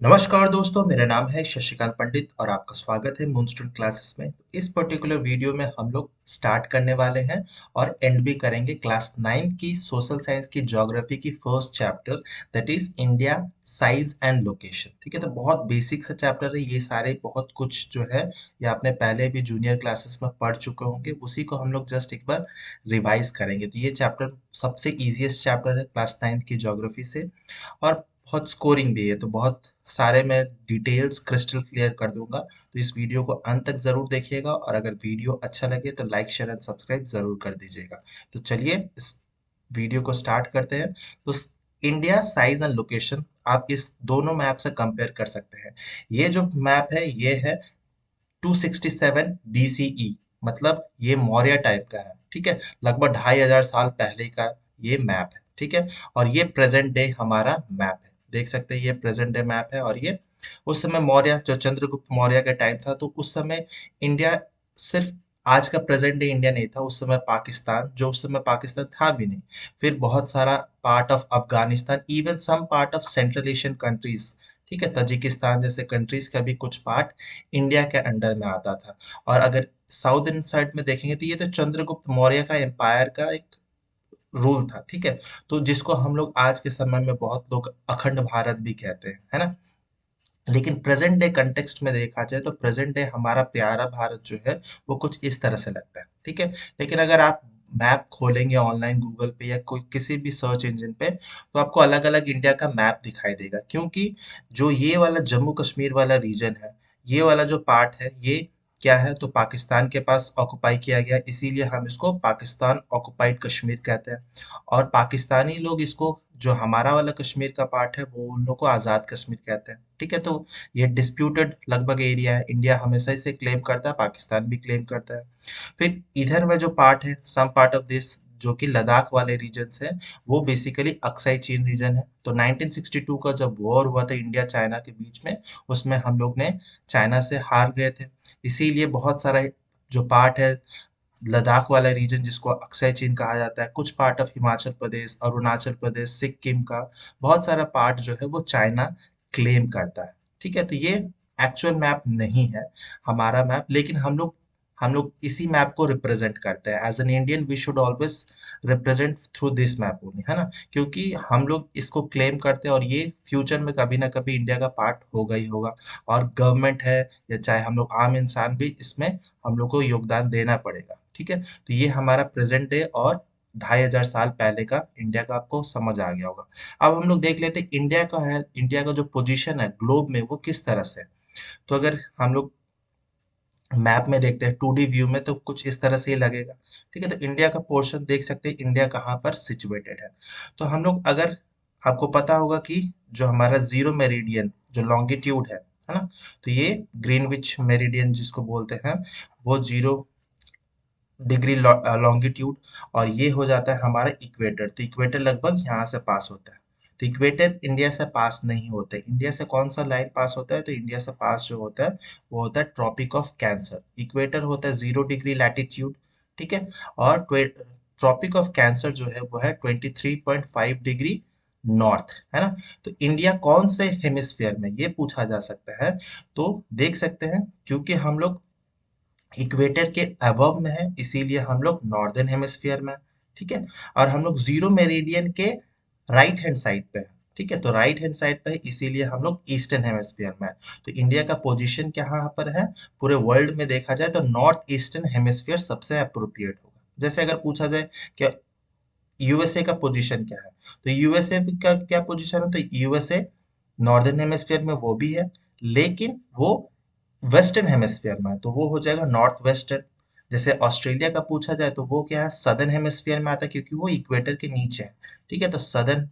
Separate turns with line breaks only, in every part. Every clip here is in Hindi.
नमस्कार दोस्तों, मेरा नाम है शशिकांत पंडित और आपका स्वागत है मूनस्टोन क्लासेस में। इस पर्टिकुलर वीडियो में हम लोग स्टार्ट करने वाले हैं और एंड भी करेंगे क्लास 9 की सोशल साइंस की ज्योग्राफी की first chapter, that is India size and location. ठीक है, तो बहुत बेसिक सा चैप्टर है ये। सारे बहुत कुछ जो है ये आपने पहले भी जूनियर क्लासेस में पढ़ चुके होंगे, उसी को हम लोग जस्ट एक बार रिवाइज करेंगे। तो ये चैप्टर सबसे ईजिएस्ट चैप्टर है क्लास 9 की ज्योग्राफी से, और बहुत स्कोरिंग भी है। तो बहुत सारे मैं डिटेल्स क्रिस्टल क्लियर कर दूंगा। तो इस वीडियो को अंत तक जरूर देखिएगा, और अगर वीडियो अच्छा लगे तो लाइक शेयर एंड सब्सक्राइब जरूर कर दीजिएगा। तो चलिए इस वीडियो को स्टार्ट करते हैं। तो इंडिया साइज एंड लोकेशन आप इस दोनों मैप से कंपेयर कर सकते हैं। ये जो मैप है ये है 267 BCE, मतलब ये मौर्य टाइप का है। ठीक है, लगभग 2500 साल पहले का ये मैप है। ठीक है, और ये प्रेजेंट डे हमारा मैप है। देख सकते हैं ये प्रेजेंट डे मैप है, और ये उस समय मौर्य जो चंद्रगुप्त मौर्य का टाइम था, तो उस समय इंडिया सिर्फ आज का प्रेजेंट डे इंडिया नहीं था। उस समय पाकिस्तान, जो उस समय पाकिस्तान था भी नहीं, फिर बहुत सारा part of Afghanistan, even some part of Central Asian countries, ठीक है, तजिकिस्तान जैसे कंट्रीज का भी कुछ पार्ट इंडिया के अंडर में आता था। और अगर साउदर्न साइड में देखेंगे तो ये तो चंद्रगुप्त मौर्य का एम्पायर का एक रूल था। ठीक है, तो जिसको हम लोग आज के समय में बहुत लोग अखंड भारत भी कहते हैं, है ना। लेकिन प्रेजेंट डे कंटेक्स्ट में देखा जाए तो प्रेजेंट डे हमारा प्यारा भारत जो है वो कुछ इस तरह से लगता है। ठीक है, लेकिन अगर आप मैप खोलेंगे ऑनलाइन गूगल पे या कोई किसी भी सर्च इंजन पे, तो आपको अलग अलग इंडिया का मैप दिखाई देगा। क्योंकि जो ये वाला जम्मू कश्मीर वाला रीजन है, ये वाला जो पार्ट है, ये क्या है, तो पाकिस्तान के पास ऑक्युपाई किया गया, इसीलिए हम इसको पाकिस्तान ऑक्युपाइड कश्मीर कहते हैं। और पाकिस्तानी लोग इसको, जो हमारा वाला कश्मीर का पार्ट है, वो उन लोग को आज़ाद कश्मीर कहते हैं। ठीक है, तो ये डिस्प्यूटेड लगभग एरिया है। इंडिया हमेशा इसे क्लेम करता है, पाकिस्तान भी क्लेम करता है। फिर इधर में जो पार्ट है, सम पार्ट ऑफ दिस, जो कि लद्दाख वाले रीजन है, वो बेसिकली अक्साई चीन रीजन है। तो 1962 का जब वॉर हुआ था इंडिया चाइना के बीच में, उसमें हम लोग ने चाइना से हार गए थे। इसीलिए बहुत सारा जो पार्ट है, लद्दाख वाला रीजन जिसको अक्साई चीन कहा जाता है, कुछ पार्ट ऑफ हिमाचल प्रदेश, अरुणाचल प्रदेश, सिक्किम का बहुत सारा पार्ट जो है वो चाइना क्लेम करता है। ठीक है, तो ये एक्चुअल मैप नहीं है हमारा मैप, लेकिन हम लोग इसी मैप को रिप्रेजेंट करते हैं। As an Indian we should always represent through this map only, है ना। क्योंकि हम लोग इसको क्लेम करते हैं, और ये फ्यूचर में कभी ना कभी इंडिया का पार्ट होगा ही होगा। और गवर्नमेंट है या चाहे हम लोग आम इंसान भी, इसमें हम लोग को योगदान देना पड़ेगा। ठीक है, तो ये हमारा प्रेजेंट डे और 2500 साल पहले का इंडिया का आपको समझ आ गया होगा। अब हम लोग देख लेते हैं इंडिया का है, इंडिया का जो पोजीशन है ग्लोब में वो किस तरह से है। तो अगर हम लोग मैप में देखते हैं 2D व्यू में, तो कुछ इस तरह से ही लगेगा। ठीक है, तो इंडिया का पोर्शन देख सकते हैं, इंडिया कहाँ पर सिचुएटेड है। तो हम लोग, अगर आपको पता होगा कि जो हमारा जीरो मेरिडियन जो लॉन्गिट्यूड है ना, तो ये ग्रीनविच मेरिडियन जिसको बोलते हैं, वो 0 डिग्री लॉन्गिट्यूड, और ये हो जाता है हमारा इक्वेटर। तो इक्वेटर लगभग यहाँ से पास होता है। तो इक्वेटर इंडिया से पास नहीं होते। इंडिया से कौन सा लाइन पास होता है, तो इंडिया से पास जो होता है वो होता है ट्रॉपिक ऑफ कैंसर। इक्वेटर होता है 0 डिग्री लैटिट्यूड। ठीक है, और ट्रॉपिक ऑफ कैंसर जो है वो है 23.5 डिग्री नॉर्थ, है ना। तो इंडिया कौन से हेमिस्फीयर में, ये पूछा जा सकता है। तो देख सकते हैं, क्योंकि हम लोग इक्वेटर के अबव में है, इसीलिए हम लोग नॉर्दर्न हेमिस्फीयर में हैं। ठीक है, और हम लोग जीरो मेरिडियन के राइट हैंड साइड पे है। ठीक है, तो राइट हैंड साइड पे है, इसीलिए हम लोग ईस्टर्न हेमिस्फीयर में है। तो इंडिया का पोजीशन कहाँ पर है, पूरे वर्ल्ड में देखा जाए तो नॉर्थ ईस्टर्न हेमिस्फीयर सबसे अप्रोप्रिएट होगा। जैसे अगर पूछा जाए कि यूएसए का पोजीशन क्या है, तो यूएसए का क्या पोजीशन है, तो यूएसए नॉर्दर्न हेमिस्फीयर में वो भी है, लेकिन वो वेस्टर्न हेमिस्फीयर में है, तो वो हो जाएगा नॉर्थ वेस्टर्न। जैसे ऑस्ट्रेलिया का पूछा जाए तो वो क्या है, सदर्न हेमिस्फीयर में आता है, क्योंकि वो इक्वेटर के नीचे है। ठीक है, तो सदर्न,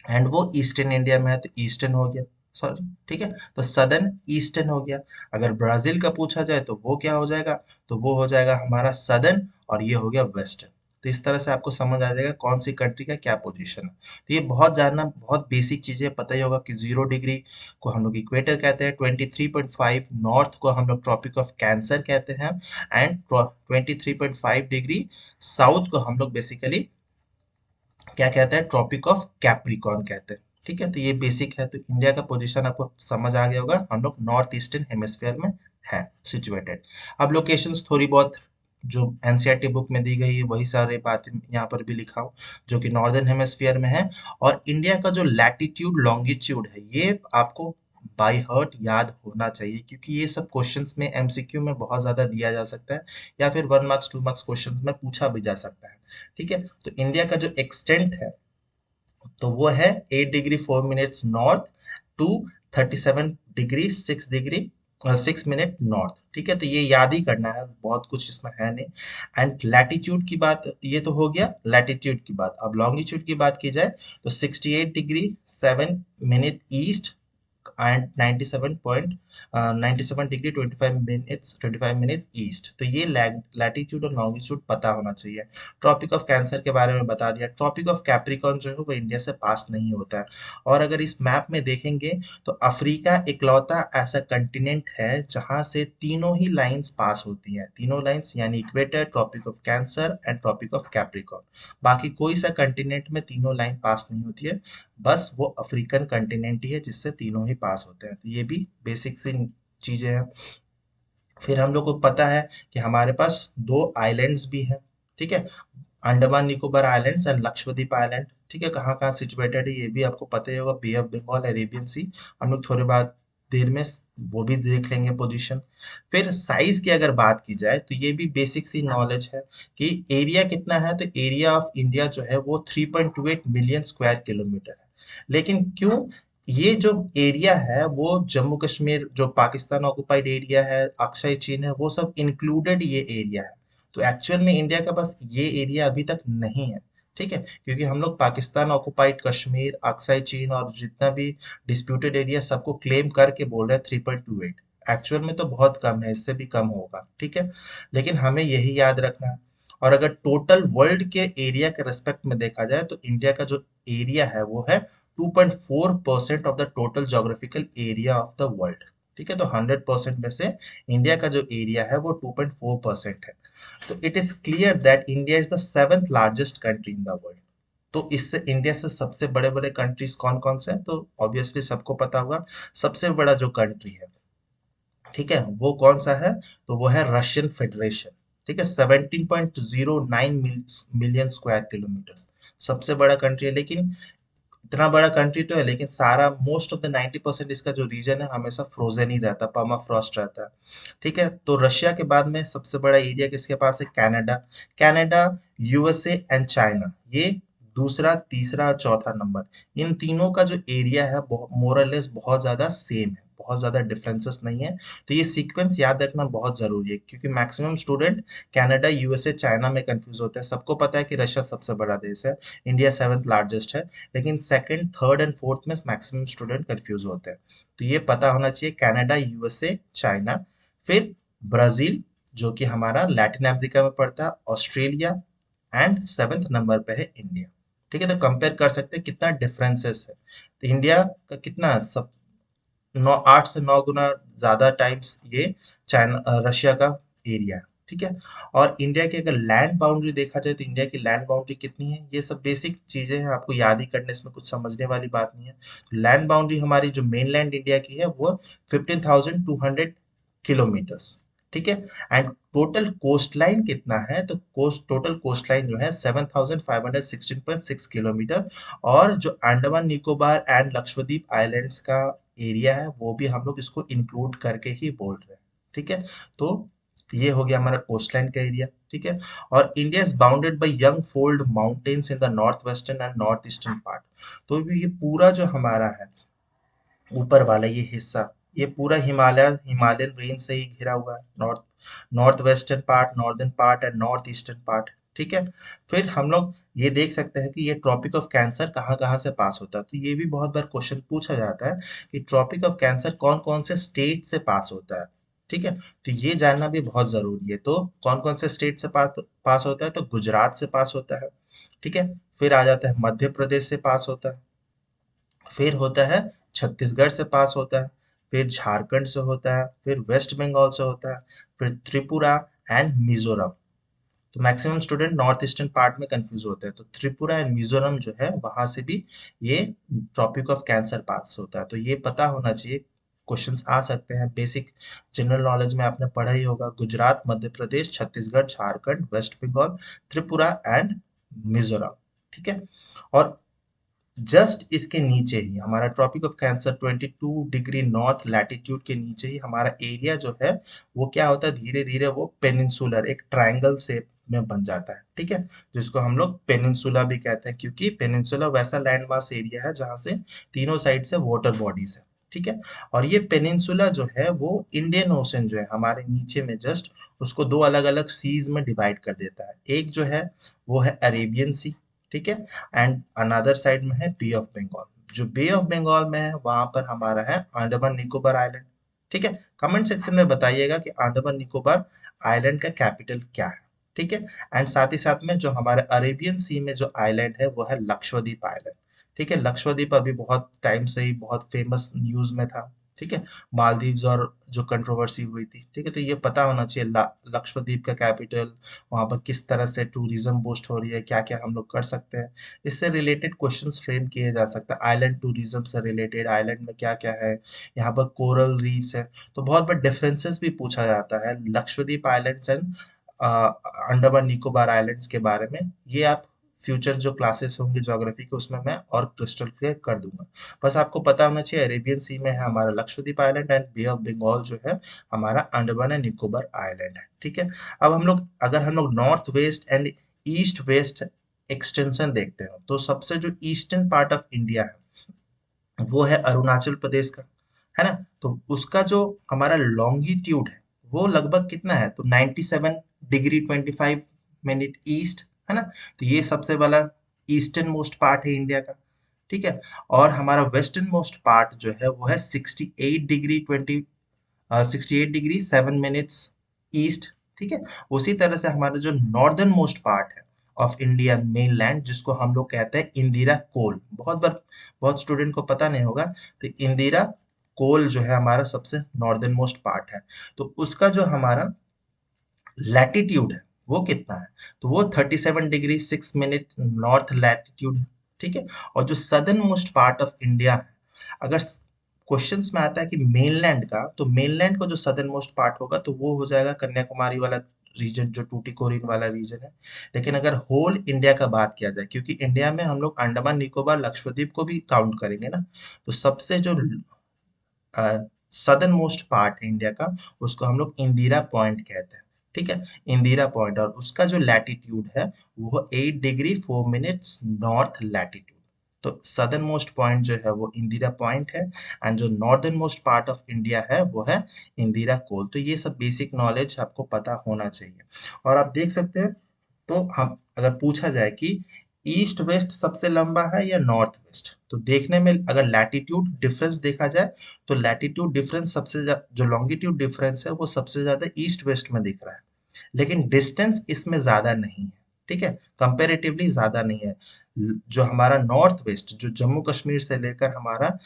एंड वो ईस्टर्न इंडिया में है, तो ईस्टर्न हो गया। सॉरी, ठीक है, तो सदर्न ईस्टर्न हो गया। अगर ब्राजील का पूछा जाए तो वो क्या हो जाएगा, तो वो हो जाएगा हमारा सदर्न, और ये हो गया वेस्टर्न। तो इस तरह से आपको समझ आ जाएगा कौन सी कंट्री का क्या पोजीशन है। तो ये बहुत जानना, बहुत बेसिक चीजें पता ही होगा कि 0 डिग्री को हम लोग इक्वेटर कहते हैं, 23.5 नॉर्थ को हम लोग ट्रॉपिक ऑफ कैंसर कहते हैं, एंड 23.5 डिग्री साउथ को हम लोग बेसिकली क्या कहते हैं, ट्रॉपिक ऑफ कैप्रिकॉर्न कहते हैं। ठीक है, तो ये बेसिक है। तो इंडिया का पोजीशन आपको समझ आ गया होगा, हम लोग नॉर्थ ईस्टर्न हेमिस्फीयर में है सिचुएटेड। अब लोकेशंस थोड़ी बहुत जो एनसीईआरटी बुक में दी गई है वही सारे बातें यहाँ पर भी लिखा हूँ, जो कि नॉर्दर्न हेमिस्फीयर में है। और इंडिया का जो लैटिट्यूड लॉन्गिट्यूड है ये आपको बाय हार्ट याद होना चाहिए, क्योंकि ये सब क्वेश्चंस में एमसीक्यू में बहुत ज्यादा दिया जा सकता है, या फिर 1 मार्क्स 2 मार्क्स क्वेश्चंस में पूछा भी जा सकता है। ठीक है, तो इंडिया का जो एक्सटेंट है तो वो है 8 degree 4 minutes north to 37 degree 6 minute north. ठीक है, तो ये याद ही करना है, बहुत कुछ इसमें है नहीं। एंड लैटिट्यूड की बात, ये तो हो गया लैटिट्यूड की बात। अब लॉन्गिट्यूड की बात की जाए तो 68 degree 7 minute east and 97 degree 25 minutes east. तो ये लैटिट्यूड और लॉन्गिट्यूड पता होना चाहिए। ट्रॉपिक ऑफ कैंसर के बारे में बता दिया। ट्रॉपिक ऑफ कैप्रिकॉर्न जो है वो इंडिया से पास नहीं होता है। और अगर इस मैप में देखेंगे तो अफ्रीका इकलौता ऐसा कंटिनेंट है जहां से तीनों ही लाइंस पास होती हैं, तीनों लाइंस यानी equator, Tropic of Cancer and Tropic of Capricorn. बाकी कोई सा कंटिनेंट में तीनों लाइन पास नहीं होती है, बस वो अफ्रीकन कंटिनेंट ही है जिससे तीनों ही पास होते हैं। तो ये भी बेसिक सी चीजें हैं। फिर हम लोग को पता है कि हमारे पास दो आइलैंड्स भी हैं। ठीक है, Andaman Nicobar islands and Lakshadweep island. ठीक है, कहाँ कहाँ सिचुएटेड है ये भी आपको पता ही होगा, बे ऑफ बंगाल, अरेबियन सी। हम लोग थोड़े बाद देर में वो भी देख लेंगे पोजीशन। फिर साइज की अगर बात की जाए तो ये भी बेसिक सी नॉलेज है कि एरिया कितना है। तो एरिया ऑफ इंडिया जो है वो 3.28 मिलियन स्क्वायर किलोमीटर है। लेकिन क्यों ये जो एरिया है वो जम्मू कश्मीर जो पाकिस्तान ऑक्युपाइड एरिया है, अक्साई चीन है, वो सब इंक्लूडेड ये एरिया है। तो एक्चुअल में इंडिया के पास ये एरिया अभी तक नहीं है। ठीक है, क्योंकि हम लोग पाकिस्तान ऑक्युपाइड कश्मीर, अक्साई चीन और जितना भी डिस्प्यूटेड एरिया सबको क्लेम करके बोल रहे हैं 3.28। एक्चुअल में तो बहुत कम है, इससे भी कम होगा। ठीक है, लेकिन हमें यही याद रखना है। और अगर टोटल वर्ल्ड के एरिया के रेस्पेक्ट में देखा जाए तो इंडिया का जो एरिया है वो है 2.4% of the total geographical area of the world. ठीक है, तो 100% में से इंडिया का जो एरिया है वो 2.4% है। तो it is clear that India is the seventh largest country in the world. तो इससे इंडिया से सबसे बड़े बड़े कंट्रीज कौन कौन से हैं, तो ऑब्वियसली सबको पता होगा। सबसे बड़ा जो कंट्री है, ठीक है, वो कौन सा है, तो वो है रशियन फेडरेशन। ठीक है, 17.09 मिलियन स्क्वायर किलोमीटर सबसे बड़ा कंट्री है। लेकिन इतना बड़ा कंट्री तो है, लेकिन सारा मोस्ट ऑफ द 90% इसका जो रीजन है हमेशा फ्रोजन ही रहता है, पर्माफ्रॉस्ट रहता है। ठीक है, तो रशिया के बाद में सबसे बड़ा एरिया किसके पास है, Canada. Canada, USA and China, ये दूसरा, तीसरा और चौथा नंबर। इन तीनों का जो एरिया है मोरलेस बहुत ज्यादा सेम है, बहुत ज्यादा डिफरेंसेस नहीं है। तो ये सीक्वेंस याद रखना बहुत जरूरी है, क्योंकि maximum student Canada, USA, China में कंफ्यूज होते हैं। सबको पता है कि रशिया सबसे बड़ा देश है, इंडिया सेवेंथ लार्जेस्ट है, लेकिन सेकंड, थर्ड एंड फोर्थ में मैक्सिमम स्टूडेंट कंफ्यूज होते हैं। तो ये पता होना चाहिए, कनाडा, यूएसए, चाइना। फिर ब्राजील, जो कि हमारा लैटिन अमेरिका में पड़ता है, ऑस्ट्रेलिया, एंड सेवेंथ नंबर पे है इंडिया। ठीक है, तो कंपेयर कर सकते हैं कितना डिफरेंसेस है। तो इंडिया का कितना सब 8 से 9 गुना ज्यादा टाइम्स ये चाइना, रशिया का एरिया है। ठीक है, और इंडिया की अगर लैंड बाउंड्री देखा जाए तो इंडिया की लैंड बाउंड्री कितनी है, ये सब बेसिक चीजें हैं, आपको याद ही करने, इसमें कुछ समझने वाली बात नहीं है। लैंड बाउंड्री हमारी जो मेन लैंड इंडिया की है वो 15,200 किलोमीटर्स। ठीक है, एंड टोटल कोस्ट लाइन कितना है, तो टोटल कोस्ट लाइन जो है 7,516.6 किलोमीटर। और जो अंडमान निकोबार एंड लक्षद्वीप आइलैंड्स का एरिया है वो भी हम लोग इसको इंक्लूड करके ही बोल रहे हैं। ठीक है, तो ये हो गया हमारा कोस्टलाइन का एरिया। ठीक है, और India is bounded by young fold mountains in the north western and north eastern part. तो ये पूरा जो हमारा है ऊपर वाला ये हिस्सा, ये पूरा हिमालयन रेंज से ही घिरा हुआ है। North western part, northern part and north eastern part. ठीक है, फिर हम लोग ये देख सकते हैं कि ये ट्रॉपिक ऑफ कैंसर कहाँ कहाँ से पास होता है। तो ये भी बहुत बार क्वेश्चन पूछा जाता है कि ट्रॉपिक ऑफ कैंसर कौन कौन से स्टेट से पास होता है। ठीक है, तो ये जानना भी बहुत जरूरी है। तो कौन कौन से स्टेट से पास होता है, तो गुजरात से पास होता है। ठीक है, फिर आ जाता है मध्य प्रदेश से पास होता है, फिर होता है छत्तीसगढ़ से पास होता है, फिर झारखंड से होता है, फिर वेस्ट बंगाल से होता है, फिर त्रिपुरा एंड मिजोरम। तो maximum student north eastern part में कंफ्यूज होते हैं। तो त्रिपुरा एंड मिजोरम जो है वहां से भी ये ट्रॉपिक ऑफ कैंसर पास होता है। तो ये पता होना चाहिए, क्वेश्चंस आ सकते हैं। बेसिक जनरल नॉलेज में आपने पढ़ा ही होगा, गुजरात, मध्य प्रदेश, छत्तीसगढ़, झारखंड, वेस्ट बंगाल, त्रिपुरा एंड मिजोरम। ठीक है। और जस्ट इसके नीचे ही हमारा Tropic of Cancer 22 degree north latitude के नीचे ही हमारा एरिया जो है वो क्या होता है, धीरे धीरे वो पेनिनसुलर एक ट्रायंगल शेप में बन जाता है। ठीक है, जिसको हम लोग पेनिनसुला भी कहते हैं, क्योंकि पेनिनसुला वैसा लैंड मास एरिया है जहां से तीनों साइड से वाटर बॉडीज है। ठीक है। और ये पेनिनसुला जो है वो इंडियन ओशन जो है हमारे नीचे में जस्ट उसको दो अलग अलग सीज में डिवाइड कर देता है। एक जो है वो है अरेबियन सी, ठीक है, एंड अनदर साइड में है बे ऑफ बंगाल। जो बे ऑफ बंगाल में है वहां पर हमारा है अंडमान निकोबार आइलैंड। ठीक है, कमेंट सेक्शन में बताइएगा कि अंडमान निकोबार आइलैंड का कैपिटल क्या है। ठीक है, एंड साथ ही साथ में जो हमारे अरेबियन सी में जो आइलैंड है वो है लक्षद्वीप आइलैंड। ठीक है, लक्षद्वीप अभी बहुत टाइम से ही बहुत फेमस न्यूज में था। ठीक है, मालदीव्स और जो कंट्रोवर्सी हुई थी। ठीक है, तो ये पता होना चाहिए लक्षद्वीप का कैपिटल, वहाँ पर किस तरह से टूरिज्म बूस्ट हो रही है, क्या क्या हम लोग कर सकते हैं। इससे रिलेटेड क्वेश्चंस फ्रेम किए जा सकते हैं। आइलैंड टूरिज्म से रिलेटेड आइलैंड में क्या क्या है, यहाँ पर कोरल रीफ्स है, तो बहुत बड़े डिफरेंसेस भी पूछा जाता है Lakshadweep islands and Andaman Nicobar islands के बारे में। ये आप फ्यूचर जो क्लासेस होंगे ज्योग्राफी के उसमें मैं और क्रिस्टल क्लियर कर दूंगा। बस आपको पता होना चाहिए अरेबियन सी में है हमारा Lakshadweep island and Bay of Bengal जो है हमारा अंडमान एंड निकोबार आइलैंड है। ठीक है, अब हम लोग अगर हम लोग north west and east west extension देखते हैं तो सबसे जो ईस्टर्न पार्ट ऑफ इंडिया है वो है अरुणाचल प्रदेश का, है ना। तो उसका जो हमारा लॉन्गिट्यूड है वो लगभग कितना है, तो 97 डिग्री 25 मिनट ईस्ट, है ना। तो ये सबसे वाला ईस्टर्न मोस्ट पार्ट है इंडिया का। ठीक है, और हमारा वेस्टर्न मोस्ट पार्ट जो है वो है 68 डिग्री 7 मिनट्स ईस्ट। ठीक है, उसी तरह से हमारा जो नॉर्दर्न मोस्ट पार्ट है ऑफ इंडिया मेनलैंड जिसको हम लोग कहते हैं इंदिरा कोल, बहुत बार बहुत स्टूडेंट को पता नहीं होगा। तो इंदिरा कोल जो है हमारा सबसे नॉर्दर्न मोस्ट पार्ट है। तो उसका जो हमारा लैटिट्यूड है वो कितना है, तो वो 37 डिग्री 6 मिनट नॉर्थ लैटिट्यूड है। ठीक है, और जो southern most part of India है, अगर क्वेश्चंस में आता है कि मेनलैंड का, तो मेनलैंड का जो सदर्न मोस्ट पार्ट होगा तो वो हो जाएगा कन्याकुमारी वाला रीजन, जो टूटीकोरिन वाला रीजन है। लेकिन अगर होल इंडिया का बात किया जाए, क्योंकि इंडिया में हम लोग अंडमान निकोबार लक्षद्वीप को भी काउंट करेंगे ना, तो सबसे जो सदर्न मोस्ट पार्ट है इंडिया का उसको हम लोग इंदिरा पॉइंट कहते हैं। ठीक है, इंदिरा पॉइंट, और उसका जो लैटिट्यूड है वो 8 डिग्री 4 मिनट्स नॉर्थ लैटिट्यूड। तो सदर्न मोस्ट पॉइंट जो है वो इंदिरा पॉइंट है, एंड जो northern most part of India है वो है इंदिरा कोल। तो ये सब बेसिक नॉलेज आपको पता होना चाहिए। और आप देख सकते हैं, तो हम अगर पूछा जाए कि ईस्ट वेस्ट सबसे लंबा है या नॉर्थ वेस्ट, तो देखने में अगर लैटिट्यूड डिफरेंस देखा जाए तो लैटिट्यूड डिफरेंस सबसे जो लॉन्गिट्यूड डिफरेंस है वो सबसे ज्यादा ईस्ट वेस्ट में दिख रहा है। लेकिन डिस्टेंस इसमें ज्यादा नहीं है। ठीक है, कंपेरेटिवली ज्यादा नहीं है। जो हमारा नॉर्थ वेस्ट जो जम्मू कश्मीर से लेकर हमारा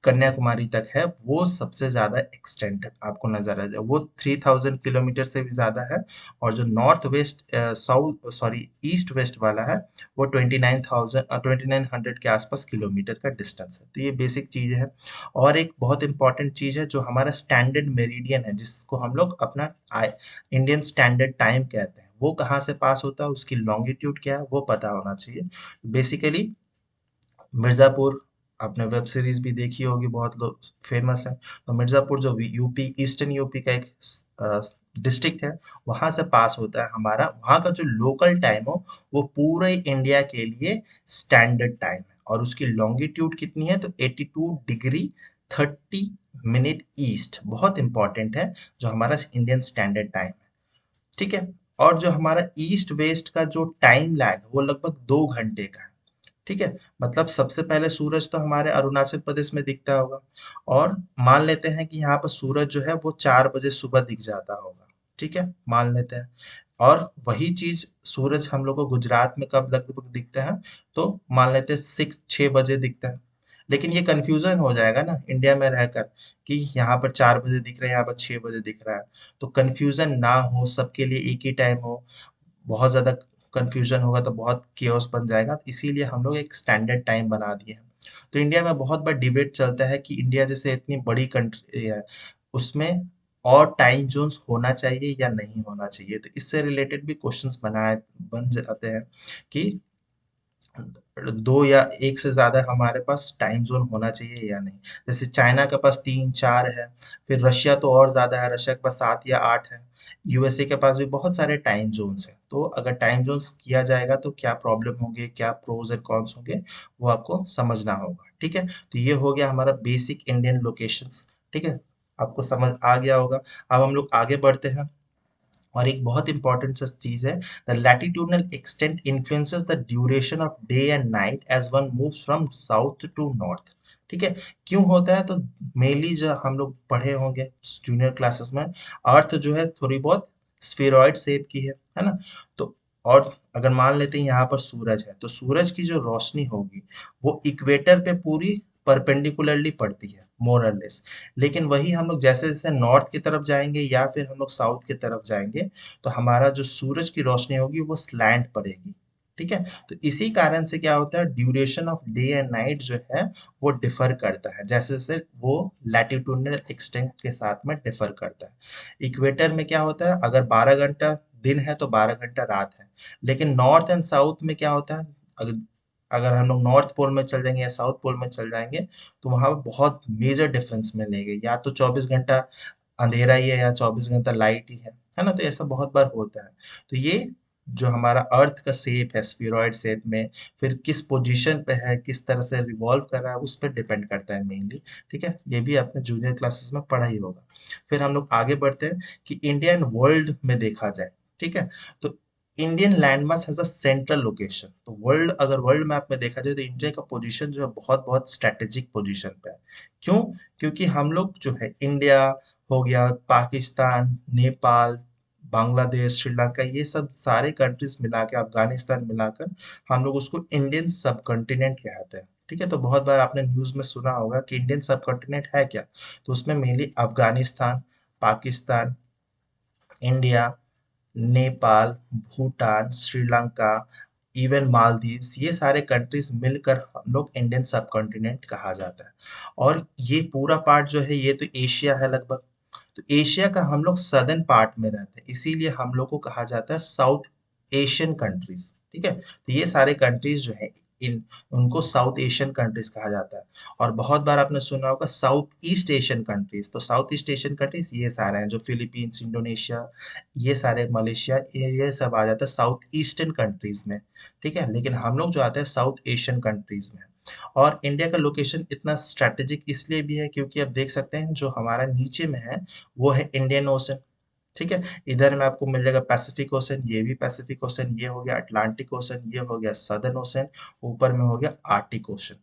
कन्याकुमारी तक है वो सबसे ज्यादा एक्सटेंट आपको नजर आ जाए, वो 3000 किलोमीटर से भी ज्यादा है। और जो north west south sorry east west वाला है वो 2900 के आसपास किलोमीटर का डिस्टेंस है। तो ये बेसिक चीज है। और एक बहुत इंपॉर्टेंट चीज है जो हमारा स्टैंडर्ड मेरिडियन है जिसको हम लोग अपना इंडियन स्टैंडर्ड टाइम कहते हैं, वो कहाँ से पास होता है, उसकी लॉन्गिट्यूड क्या है वो पता होना चाहिए। बेसिकली मिर्ज़ापुर, आपने वेब सीरीज भी देखी होगी, बहुत लोग फेमस है। तो मिर्ज़ापुर जो यूपी ईस्टर्न यूपी का एक डिस्ट्रिक्ट है, वहां से पास होता है हमारा। वहां का जो लोकल टाइम हो वो पूरे इंडिया के लिए स्टैंडर्ड टाइम है, और उसकी लॉन्गिट्यूड कितनी है, तो 82 डिग्री 30 मिनट ईस्ट, बहुत इंपॉर्टेंट है, जो हमारा इंडियन स्टैंडर्ड टाइम है। ठीक है, और जो हमारा ईस्ट वेस्ट का जो टाइम लैग वो लगभग 2 घंटे का है। ठीक है, मतलब सबसे पहले सूरज तो हमारे अरुणाचल प्रदेश में दिखता होगा, और मान लेते हैं कि यहाँ पर सूरज जो है वो 4 बजे सुबह दिख जाता होगा। ठीक है, मान लेते हैं। और वही चीज सूरज हम लोग को गुजरात में कब लगभग दिखता है, तो मान लेते हैं 6 6 बजे दिखता है। लेकिन ये कंफ्यूजन हो जाएगा ना इंडिया में रहकर कि यहाँ पर 4 बजे दिख रहा है, यहाँ पर 6 बजे दिख रहा है। तो कंफ्यूजन ना हो, सबके लिए एक ही टाइम हो, बहुत ज़्यादा कन्फ्यूजन होगा तो बहुत केओस बन जाएगा, तो इसीलिए हम लोग एक स्टैंडर्ड टाइम बना दिए हैं। तो इंडिया में बहुत बार डिबेट चलता है कि इंडिया जैसे इतनी बड़ी कंट्री है, उसमें और टाइम जोन्स होना चाहिए या नहीं होना चाहिए। तो इससे रिलेटेड भी क्वेश्चंस बनाए बन जाते हैं कि दो या एक से ज्यादा हमारे पास टाइम जोन होना चाहिए या नहीं। जैसे चाइना के पास तीन चार है, फिर रशिया तो और ज्यादा है, रशिया के पास सात या आठ है, यूएसए के पास भी बहुत सारे टाइम जोन्स हैं। तो अगर टाइम जोन्स किया जाएगा तो क्या प्रॉब्लम होंगे, क्या प्रोज एंड कॉन्स होंगे, वो आपको समझना होगा। ठीक है, तो ये हो गया हमारा बेसिक इंडियन लोकेशंस। ठीक है, आपको समझ आ गया होगा। अब हम लोग आगे बढ़ते हैं, और एक बहुत इंपॉर्टेंट सा चीज है, the latitudinal extent influences the duration of day and night as one moves from south to north. ठीक है, क्यों होता है? तो मेनली जो हम लोग पढ़े होंगे जूनियर क्लासेस में, अर्थ जो है थोड़ी बहुत स्फेरॉइड शेप की है ना। तो और अगर मान लेते हैं यहाँ पर सूरज है, तो सूरज की जो रोशनी होगी वो इक्वेटर पे पूरी परपेंडिकुलरली पड़ती है, मोर और लेस। लेकिन वही हम लोग जैसे जैसे नॉर्थ की तरफ जाएंगे या फिर हम लोग साउथ की तरफ जाएंगे, तो हमारा जो सूरज की रोशनी होगी वो स्लैंट पड़ेगी। ठीक है, तो इसी कारण से क्या होता है, duration of day and night जो है वो डिफर करता है, जैसे जैसे वो लैटिट्यूडनल एक्सटेंट के साथ में डिफर करता है। इक्वेटर में क्या होता है, अगर 12 घंटा दिन है तो 12 घंटा रात है। लेकिन नॉर्थ एंड साउथ में क्या होता है, अगर अगर हम लोग नॉर्थ पोल में चल जाएंगे या साउथ पोल में चल जाएंगे, तो वहां पर बहुत मेजर डिफरेंस मिलेंगे, या तो 24 घंटा अंधेरा ही है या 24 घंटा लाइट ही है ना। तो ऐसा बहुत बार होता है। तो ये जो हमारा अर्थ का शेप है स्फीरॉइड शेप में, फिर किस पोजीशन पे है, किस तरह से रिवॉल्व कर रहा है, उस पर डिपेंड करता है मेनली। ठीक है, ये भी आपने जूनियर क्लासेस में पढ़ा ही होगा। फिर हम लोग आगे बढ़ते हैं कि इंडियन वर्ल्ड में देखा जाए। ठीक है, तो Indian landmass has a central location. तो वर्ल्ड, अगर वर्ल्ड मैप में देखा जाए तो इंडिया का पोजीशन जो है बहुत बहुत स्ट्रेटेजिक पोजीशन पे है। क्यों? क्योंकि हम लोग जो है इंडिया हो गया, पाकिस्तान, नेपाल, बांग्लादेश, श्रीलंका, ये सब सारे कंट्रीज मिला के, अफगानिस्तान मिलाकर हम लोग उसको इंडियन सब कॉन्टिनेंट कहते हैं। ठीक है, तो बहुत बार आपने न्यूज में सुना होगा कि इंडियन सब कॉन्टिनेंट है क्या। तो उसमें mainly Afghanistan, Pakistan, India, Nepal, Bhutan, Sri Lanka, even Maldives, ये सारे कंट्रीज मिलकर हम लोग इंडियन सब कॉन्टिनेंट कहा जाता है। और ये पूरा पार्ट जो है ये तो एशिया है लगभग। तो एशिया का हम लोग सदर्न पार्ट में रहते हैं, इसीलिए हम लोग को कहा जाता है साउथ एशियन कंट्रीज। ठीक है, तो ये सारे कंट्रीज जो है इन उनको साउथ एशियन कंट्रीज कहा जाता है। और बहुत बार आपने सुना होगा साउथ ईस्ट एशियन कंट्रीज। तो साउथ ईस्ट एशियन कंट्रीज ये सारे हैं, जो फिलीपींस, इंडोनेशिया, ये सारे, मलेशिया, ये सब आ जाता है साउथ ईस्टर्न कंट्रीज में। ठीक है, लेकिन हम लोग जो आते हैं साउथ एशियन कंट्रीज में। और इंडिया का लोकेशन इतना स्ट्रैटेजिक इसलिए भी है क्योंकि आप देख सकते हैं जो हमारा नीचे में है वो है इंडियन ओशन। ठीक है, इधर में आपको मिल जाएगा पैसिफिक ओशन, ये भी पैसिफिक ओशन, ये हो गया अटलांटिक ओशन, ये हो गया सदर्न ओशन, ऊपर में हो गया आर्टिक ओशन।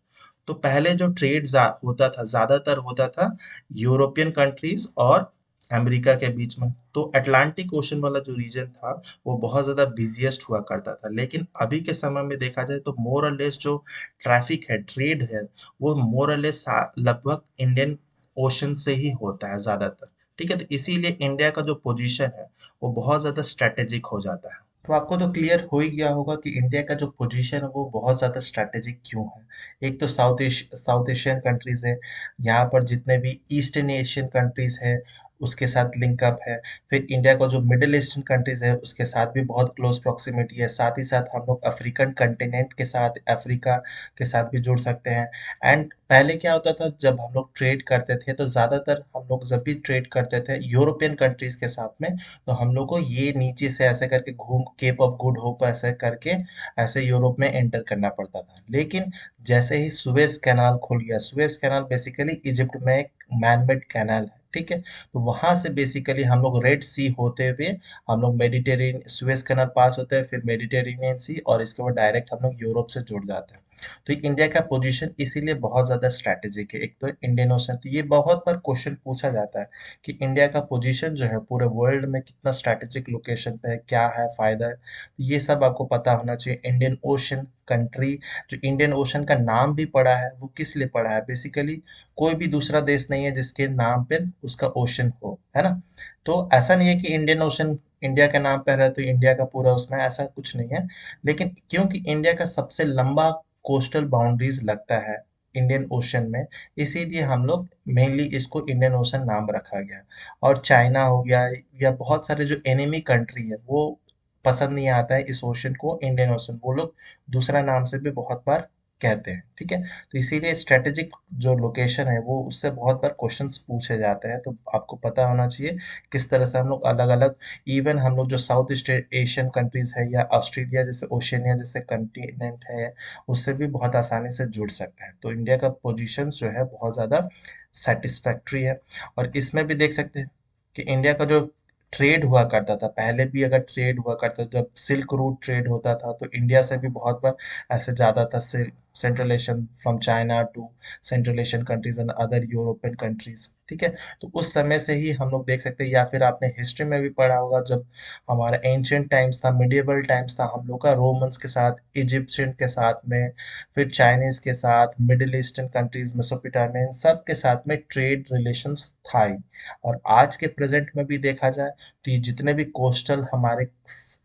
तो पहले जो ट्रेड होता था, ज्यादातर होता था यूरोपियन कंट्रीज और अमेरिका के बीच में। तो अटलांटिक ओशन वाला जो रीजन था वो बहुत ज्यादा बिजिएस्ट हुआ करता था। लेकिन अभी के समय में देखा जाए तो मोर और लेस जो ट्रैफिक है, ट्रेड है, वो मोर और लेस लगभग इंडियन ओशन से ही होता है ज्यादातर। ठीक है, तो इसीलिए इंडिया का जो पोजीशन है वो बहुत ज़्यादा स्ट्रैटेजिक हो जाता है। तो आपको तो क्लियर हो ही गया होगा कि इंडिया का जो पोजीशन है वो बहुत ज़्यादा स्ट्रैटेजिक क्यों है। एक तो साउथ एशियन कंट्रीज है, यहाँ पर जितने भी ईस्टर्न एशियन कंट्रीज है उसके साथ लिंक अप है। फिर इंडिया का जो मिडिल ईस्टर्न कंट्रीज है उसके साथ भी बहुत क्लोज प्रॉक्सिमिटी है। साथ ही साथ हम लोग अफ्रीकन कंटिनेंट के साथ, अफ्रीका के साथ भी जुड़ सकते हैं। एंड पहले क्या होता था, जब हम लोग ट्रेड करते थे तो ज़्यादातर हम लोग जब भी ट्रेड करते थे यूरोपियन कंट्रीज के साथ में, तो हम लोग को ये नीचे से ऐसे करके घूम केप ऑफ गुड होप ऐसे करके ऐसे यूरोप में एंटर करना पड़ता था। लेकिन जैसे ही सुएज कैनाल खुल गया, सुएज कैनाल बेसिकली इजिप्ट में एक मैनमेड कैनाल है। ठीक है, तो वहां से बेसिकली हम लोग रेड सी होते हुए हम लोग मेडिटेरेनियन, सुएज कैनाल पास होते हैं, फिर मेडिटेरेनियन सी, और इसके बाद डायरेक्ट हम लोग यूरोप से जुड़ जाते हैं। तो इंडिया का पोजीशन इसीलिए बहुत ज्यादा स्ट्रैटेजिक है। एक तो इंडियन ओशन, तो ये बहुत बार क्वेश्चन पूछा जाता है कि इंडिया का पोजीशन जो है पूरे वर्ल्ड में कितना स्ट्रैटेजिक लोकेशन पे है, क्या है फायदा है। तो ये सब आपको पता होना चाहिए। इंडियन ओशन कंट्री, जो इंडियन ओशन का नाम भी पड़ा है वो किस लिए पड़ा है, बेसिकली कोई भी दूसरा देश नहीं है जिसके नाम पे उसका ओशन हो, है ना। तो ऐसा नहीं है कि इंडियन ओशन इंडिया के नाम पे है तो इंडिया का पूरा उसमें ऐसा कुछ नहीं है, लेकिन क्योंकि इंडिया का सबसे लंबा कोस्टल बाउंड्रीज लगता है इंडियन ओशन में, इसीलिए हम लोग मेनली इसको इंडियन ओशन नाम रखा गया। और चाइना हो गया या बहुत सारे जो एनिमी कंट्री है वो पसंद नहीं आता है इस ओशन को इंडियन ओशन, वो लोग दूसरा नाम से भी बहुत बार कहते हैं, ठीक है। तो इसीलिए स्ट्रेटेजिक जो लोकेशन है वो उससे बहुत बार क्वेश्चंस पूछे जाते हैं, तो आपको पता होना चाहिए किस तरह से हम लोग अलग अलग, इवन हम लोग जो साउथ ईस्ट एशियन कंट्रीज है या ऑस्ट्रेलिया जैसे ओशिनिया जैसे कंटिनेंट है उससे भी बहुत आसानी से जुड़ सकते हैं। तो इंडिया का पोजीशन जो है बहुत ज़्यादा सेटिस्फैक्ट्री है। और इसमें भी देख सकते हैं कि इंडिया का जो ट्रेड हुआ करता था पहले भी, अगर ट्रेड हुआ करता जब सिल्क रूट ट्रेड होता था तो इंडिया से भी बहुत बार ऐसे जाता था Central Asian from China to Central Asian countries and other European countries, ठीक है। तो उस समय से ही हम लोग देख सकते हैं, या फिर आपने हिस्ट्री में भी पढ़ा होगा जब हमारा एंशियंट टाइम्स था, मिडिएवल टाइम्स था, हम लोग का रोमन्स के साथ, इजिप्शियन के साथ में, फिर चाइनीज के साथ, मिडिल ईस्टर्न कंट्रीज, मेसोपोटामियन, सब के साथ में ट्रेड रिलेशंस था ही। और आज के प्रेजेंट में भी देखा जाए तो ये जितने भी कोस्टल हमारे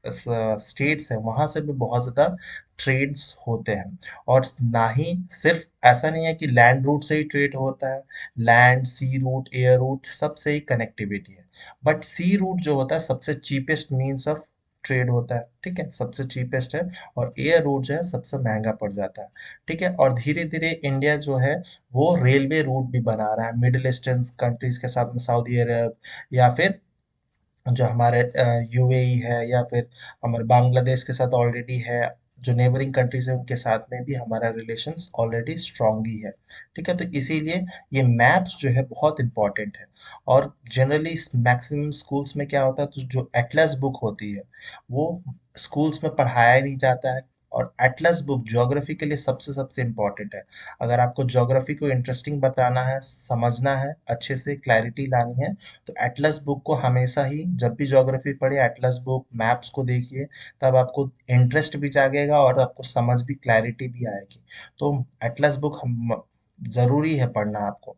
स्टेट्स हैं वहां से भी बहुत ज्यादा ट्रेड्स होते हैं। और ना ही सिर्फ ऐसा नहीं है कि लैंड रूट से ही ट्रेड होता है, लैंड, सी रूट, एयर रूट सबसे ही कनेक्टिविटी है। बट सी रूट जो होता है सबसे चीपेस्ट मीन्स ऑफ ट्रेड होता है, ठीक है, सबसे चीपेस्ट है। और एयर रूट जो है सबसे महंगा पड़ जाता है, ठीक है। और धीरे धीरे इंडिया जो है वो रेलवे रूट भी बना रहा है मिडिल ईस्टर्न कंट्रीज के साथ में, सऊदी अरब या फिर जो हमारे यूएई है या फिर हमारे बांग्लादेश के साथ ऑलरेडी है, जो नेबरिंग कंट्रीज है उनके साथ में भी हमारा रिलेशंस ऑलरेडी स्ट्रांग ही है, ठीक है। तो इसीलिए ये मैप्स जो है बहुत इंपॉर्टेंट है। और जनरली मैक्सिमम स्कूल्स में क्या होता है, तो जो एटलस बुक होती है वो स्कूल्स में पढ़ाया ही नहीं जाता है। और एटलस बुक ज्योग्राफी के लिए सबसे सबसे इम्पोर्टेंट है। अगर आपको ज्योग्राफी को इंटरेस्टिंग बताना है, समझना है, अच्छे से क्लैरिटी लानी है, तो एटलस बुक को हमेशा ही, जब भी ज्योग्राफी पढ़े एटलस बुक मैप्स को देखिए, तब आपको इंटरेस्ट भी जागेगा और आपको समझ भी, क्लैरिटी भी आएगी। तो एटलस बुक हम जरूरी है पढ़ना आपको।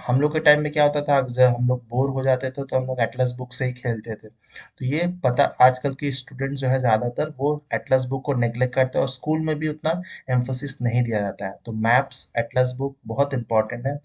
हम लोग के टाइम में क्या होता था, जब हम लोग बोर हो जाते थे तो हम लोग एटलस बुक से ही खेलते थे। तो ये पता, आजकल के स्टूडेंट जो है ज्यादातर वो एटलस बुक को नेग्लेक्ट करते हैं और स्कूल में भी उतना एम्फोसिस नहीं दिया जाता है। तो मैप्स एटलस बुक बहुत इंपॉर्टेंट है,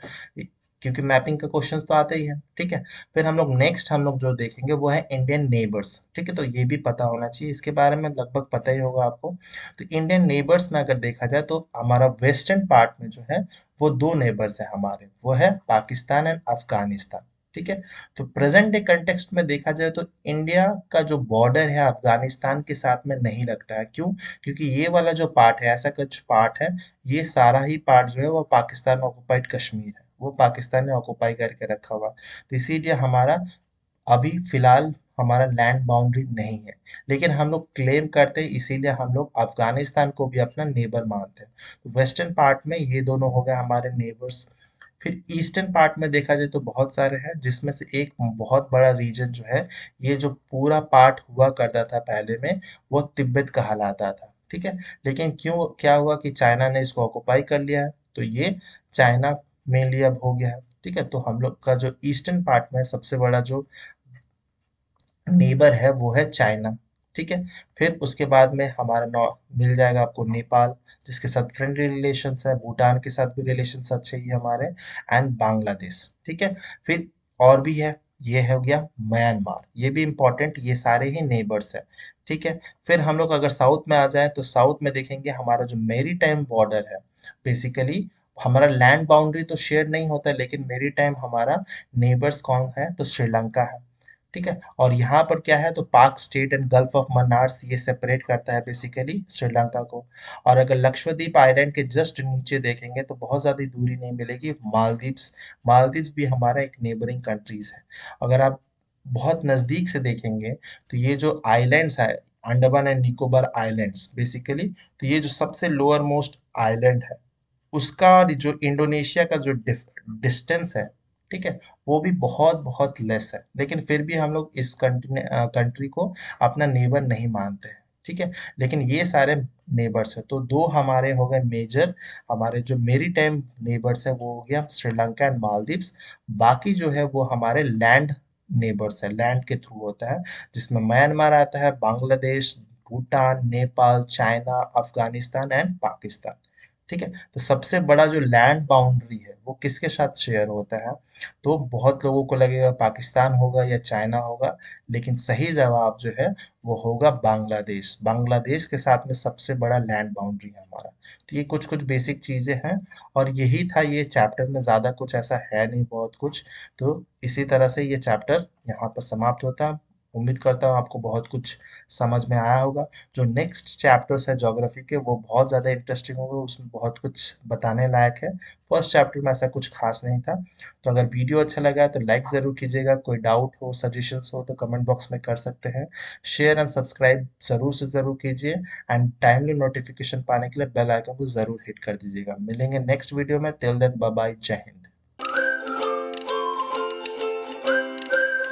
क्योंकि मैपिंग का क्वेश्चन तो आते ही है, ठीक है। फिर हम लोग नेक्स्ट हम लोग जो देखेंगे वो है इंडियन नेबर्स, ठीक है। तो ये भी पता होना चाहिए, इसके बारे में लगभग पता ही होगा आपको। तो इंडियन नेबर्स में अगर देखा जाए तो हमारा वेस्टर्न पार्ट में जो है वो दो नेबर्स है हमारे, वो है पाकिस्तान एंड अफगानिस्तान, ठीक है। तो प्रेजेंट डे कंटेक्स्ट में देखा जाए तो इंडिया का जो बॉर्डर है अफगानिस्तान के साथ में नहीं लगता है, क्यों? क्योंकि ये वाला जो पार्ट है, ऐसा कुछ पार्ट है, ये सारा ही पार्ट जो है वो पाकिस्तान ऑक्युपाइड कश्मीर है, वो पाकिस्तान ने ऑक्युपाई करके रखा हुआ। तो इसीलिए हमारा अभी फिलहाल हमारा लैंड बाउंड्री नहीं है, लेकिन हम लोग क्लेम करते हैं, इसीलिए हम लोग अफगानिस्तान को भी अपना नेबर मानते हैं। तो वेस्टर्न पार्ट में ये दोनों हो गए हमारे नेबर्स। फिर ईस्टर्न पार्ट में देखा जाए तो बहुत सारे हैं, जिसमें से एक बहुत बड़ा रीजन जो है, ये जो पूरा पार्ट हुआ करता था पहले में, वो तिब्बत कहलाता था, ठीक है। लेकिन क्यों, क्या हुआ कि चाइना ने इसको ऑक्युपाई कर लिया है, तो ये चाइना मेनली अब हो गया है, ठीक है। तो हम लोग का जो ईस्टर्न पार्ट में सबसे बड़ा जो नेबर है वो है चाइना, ठीक है। फिर उसके बाद में हमारा नौ मिल जाएगा आपको नेपाल, जिसके साथ फ्रेंडली रिलेशंस है, भूटान के साथ भी रिलेशंस अच्छे ही हमारे, एंड बांग्लादेश, ठीक है। फिर और भी है, ये हो गया म्यांमार, ये भी इंपॉर्टेंट, ये सारे ही नेबर्स है, ठीक है। फिर हम लोग अगर साउथ में आ जाए तो साउथ में देखेंगे हमारा जो मेरी टाइम बॉर्डर है, बेसिकली हमारा लैंड बाउंड्री तो शेयर नहीं होता है, लेकिन मेरी टाइम हमारा नेबर्स कौन है, तो श्रीलंका है, ठीक है। और यहाँ पर क्या है, तो पाक state and gulf of Mannar ये सेपरेट करता है बेसिकली श्रीलंका को। और अगर लक्षद्वीप आइलैंड के जस्ट नीचे देखेंगे तो बहुत ज़्यादा दूरी नहीं मिलेगी, मालदीव्स, मालदीव्स भी हमारा एक नेबरिंग कंट्रीज है। अगर आप बहुत नज़दीक से देखेंगे तो ये जो आइलैंड्स है, Andaman and Nicobar islands basically, तो ये जो सबसे लोअर मोस्ट आइलैंड है, उसका जो इंडोनेशिया का जो डिस्टेंस है, ठीक है, वो भी बहुत बहुत लेस है, लेकिन फिर भी हम लोग इस कंट्री को अपना नेबर नहीं मानते हैं, ठीक है। लेकिन ये सारे नेबर्स है, तो दो हमारे हो गए मेजर, हमारे जो मेरी टाइम नेबर्स है वो हो गया श्रीलंका एंड मालदीव्स। बाकी जो है वो हमारे लैंड नेबर्स है, लैंड के थ्रू होता है, जिसमें म्यांमार आता है, बांग्लादेश, भूटान, नेपाल, चाइना, अफगानिस्तान एंड पाकिस्तान। ठीक है, तो सबसे बड़ा जो लैंड बाउंड्री है वो किसके साथ शेयर होता है? तो बहुत लोगों को लगेगा पाकिस्तान होगा या चाइना होगा, लेकिन सही जवाब जो है वो होगा बांग्लादेश। बांग्लादेश के साथ में सबसे बड़ा लैंड बाउंड्री है हमारा। तो ये कुछ कुछ बेसिक चीजें हैं, और यही था ये चैप्टर में, ज्यादा कुछ ऐसा है नहीं, बहुत कुछ। तो इसी तरह से ये चैप्टर यहाँ पर समाप्त होता है। उम्मीद करता हूँ आपको बहुत कुछ समझ में आया होगा। जो नेक्स्ट चैप्टर्स है ज्योग्राफी के वो बहुत ज़्यादा इंटरेस्टिंग होंगे, उसमें बहुत कुछ बताने लायक है। फर्स्ट चैप्टर में ऐसा कुछ खास नहीं था। तो अगर वीडियो अच्छा लगा है तो लाइक ज़रूर कीजिएगा, कोई डाउट हो, सजेशंस हो तो कमेंट बॉक्स में कर सकते हैं। शेयर एंड सब्सक्राइब ज़रूर से ज़रूर कीजिए, एंड टाइमली नोटिफिकेशन पाने के लिए बेल आइकन को ज़रूर हिट कर दीजिएगा। मिलेंगे नेक्स्ट वीडियो में, टिल देन बाय बाय, जय हिंद।